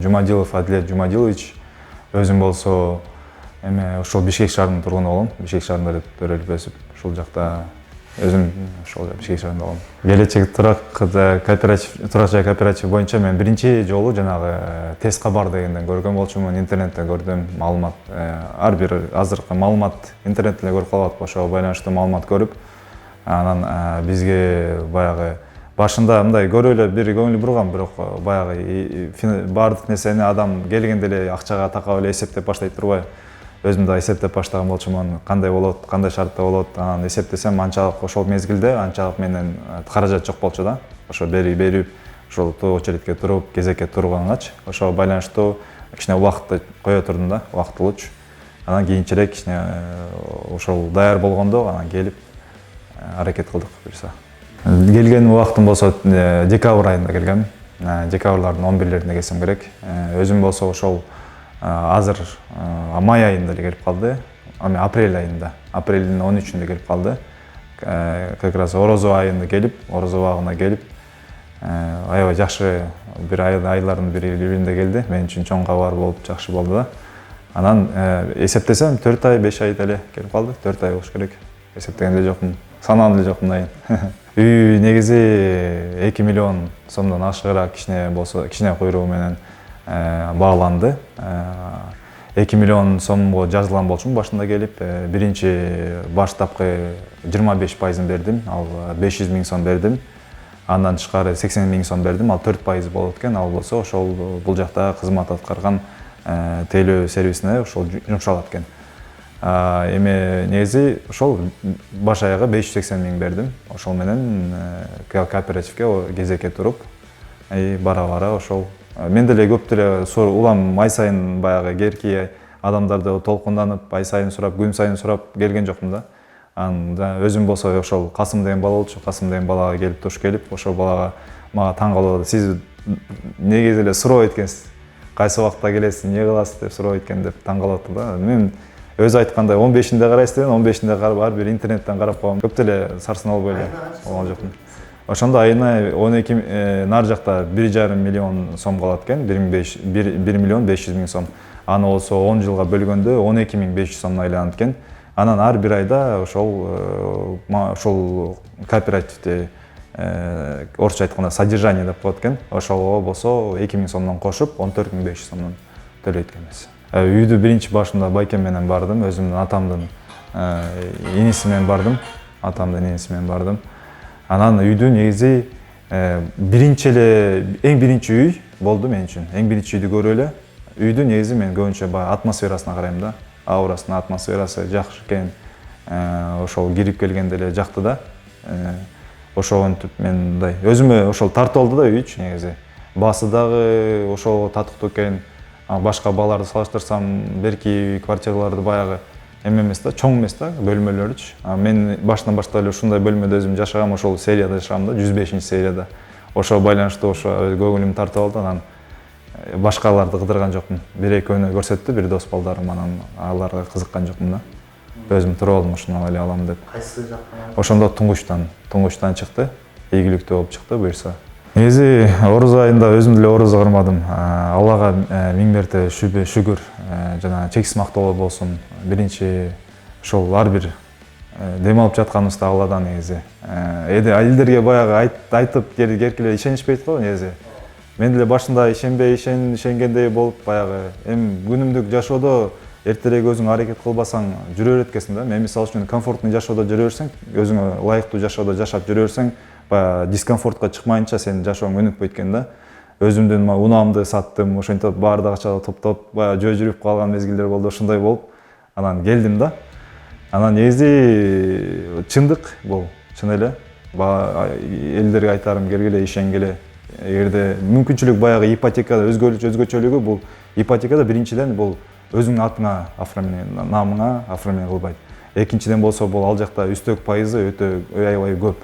Жумадилов Адилет Жумадилович. Өзүм болсо эме ошол Бишкек шаарынын тургуну болом. Бишкек шаарында төрөлүп өсүп, ушул жакта өзүм ошол Бишкек шаарында болом. Келечек турак жай кооператив боюнча мен биринчи жолу жанагы тест кабар дегенден көргөн болчумун, интернеттен көрдүм маалымат. Ар бир азыркы маалымат интернеттен көрүп калат, ошого байланыштуу маалымат көрүп, анан бизге баягы башында мындай көрүп эле бир көңүл бурган, бирок баягы баардык нерсени адам келгенде эле акчага такап эле эсептеп баштайт турбайбы. Өзүм да эсептеп баштаган болчумун, кандай болот, кандай шартта болот. Анан эсептесем анчалык ошол мезгилде анчалык менен каражат жок болчу да. Ошо берип, ошол очередке туруп, кезекке тургангач, ошого байланыштуу кичине убакытты кое турдум да, убактылуучу. Анан кийинчерээк кичине ошол даяр болгондо анан келип аракет кылдык буюрса. Келген убактым болсо декабрь айында келгем. Декабрлардын 11-лерине келсем керек. Өзүм болсо ошол азыр май айында эле келип калды. Апрель айында, апрелдин 13-үндө келип калды. Как раз орозо айында келип, орозо убагына келип, аябай жакшы бир айлардын биринде келди. Мен үчүн чоң кабар болуп жакшы болду да. Анан эсептесем 4 ай, 5 айда эле келип калды. 4 ай болуш керек. Эсептегенде жокмун. Санаам деле жокмун дайын. Үй негизи 2 миллион сомдон ашыгыраак кичине куйругу менен бааланды. 2 миллион сомго жазылган болчумун башында келип, биринчи баштапкы 25%ын бердим, ал 500 000 сом бердим. Андан тышкары 80 000 сом бердим, ал 4% болот экен. Ал болсо ошол бул жакта кызмат аткарган тейлөө сервисине ошол жумшалат экен. Эми негизи ошол баш аягы 580 000 бердим. Ошол менен кооперативге кезекке туруп, бара ошол мен деле көп деле улам ай сайын баягы керки адамдарды толкунданып, ай сайын сурап, күн сайын сурап келген жокмун да. Анда өзүм болсо ошол Касым деген бала болчу, Касым деген балага келип туш келип, ошол балага мага таң калып, сиз негизи эле суроо эткенсиз, кайсы убакта келесиз, эмне кыласыз деп суроо эткен деп таң калып да. Мен өзү айткандай 15-inde карайсыз деген, 15-inde карап, ар бир интернеттен карап койгом. Көп деле сарсын албай эле болгон жокмун. Ошондо айына 12 нар жакта 1,5 миллион сом калат экен, 1 миллион 500 000 сом. Аны болсо 10 жылга бөлгөндө 12 500 сомдон айланат экен. Анан ар бир айда ошол кооперативде орусча айтканда содержание деп коет экен. Ошого болсо 2 000 сомдон кошуп 14 500 сомдон төлөйт экенбиз. Үйдү биринчи башында байкем менен бардым, өзүмдүн атамдын иниси менен бардым. Анан үйдү негизи эң биринчи үй болду мен үчүн. Эң биринчи үйдү көрүп эле үйдү негизи мен көбүнчө атмосферасына карайм да. Аурасына, атмосферасы жакшы экен. Ошол кирип келгенде эле жакты да. Ошентип мен мындай өзүмө ошол тартып алды да үйчү негизи. Баасы дагы ошол татыктуу экен. Башка баларды салыштырсам, берки квартираларды баягы эме эмес да, чоң эмес да, бөлмөлөрүчү. Мен башынан баштап эле ушундай бөлмөдө өзүм жашагам, ошол серияда жашагам да, 105-серияда. Ошо байланыштуу ошо көңүлүм тартып алды, анан башкаларды кыдырган жокмун. Бир-экөөнү көрсөттү, бир дос балдарым, анан аларга кызыккан жокмун да. Өзүм туруп алдым, ушуну эле алам деп. Кайсы жактан? Ошондо туңгучтан чыкты, ийгиликтүү болуп чыкты буюрса. Негизи орозо айында өзүм деле орозо кырмадым. Аллага миң мерте шүгүр, жана чексиз мактоолор болсун. Биринчи ошол ар бир дем алып жатканыбызда Алладан негизи. Элдерге баягы айтып керкилер ишенишпейт го негизи. Мен деле башында ишенгендей болуп баягы күнүмдүк жашоодо эртерээк өзүң аракет кылбасаң жүрө берет экенсиң да. Мен мисалы үчүн комфорттуу жашоодо жүрө берсең, өзүңө ылайыктуу жашоодо жашап жүрө берсең, дискомфортко чыкмайынча сенин жашооң өнүкпөйт экен да. Өзүмдүн унаамды саттым, ошентип баардык акчаны топтоп, баягы жөө жүрүп калган мезгилдер болду, ошондой болуп, анан келдим да. Анан негизи чындык бул, чын эле. Элдерге айтарым келгиле, ишенгиле. Эгерде мүмкүнчүлүк баягы ипотекада өзгөчөлүгү бул ипотекада биринчиден бул өзүңдүн атыңа намыңа оформление кылбайт. Экинчиден болсо бул ал жакта үстөк пайызы өтө аябай көп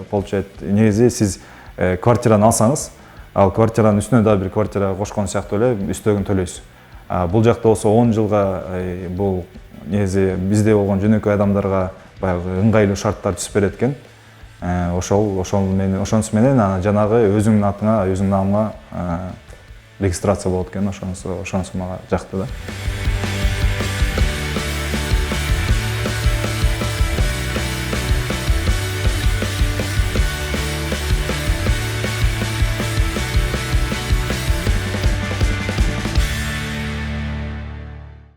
получает. Негизи сиз квартираны алсаңыз, ал квартиранын үстүнө дагы бир квартира кошкон сыяктуу эле үстөгүн төлөйсүз. Бул жакта болсо 10 жылга бул негизи бизде болгон жөнөкөй адамдарга баягы ыңгайлуу шарттар түзүп берет экен. Ошонусу менен жанагы өзүңдүн атыңа, өзүңдүн намыңа регистрация болот экен, ошонусу мага жакты да.